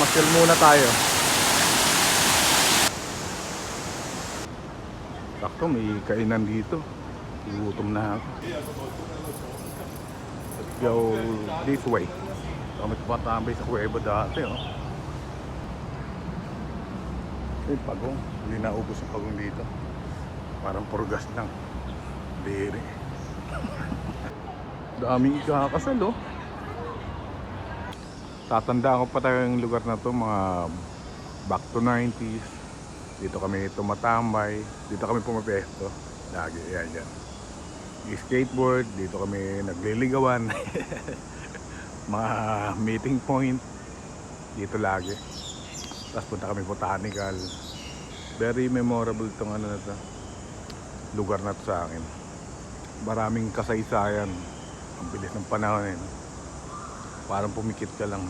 Mamasyal muna tayo. Sakto, may kainan dito. Gutom na ako. Let's go this way. Kami tumatambay sa kuweba dati, oh. May pagong. Hindi naubos ang pagong dito. Parang purgas lang. Diri. Daming ikakasal, oh. Tatandaan ko pa tayo yung lugar na to, mga back to 90s. Dito kami tumatambay. Dito kami pumapesto. Lagi, yan. Skateboard, dito kami nagliligawan. Mga meeting point dito lagi. Tapos punta kami botanical. Very memorable tong ano na to, lugar na to sa akin. Maraming kasaysayan. Ang bilis ng panahon, eh. Parang pumikit ka lang.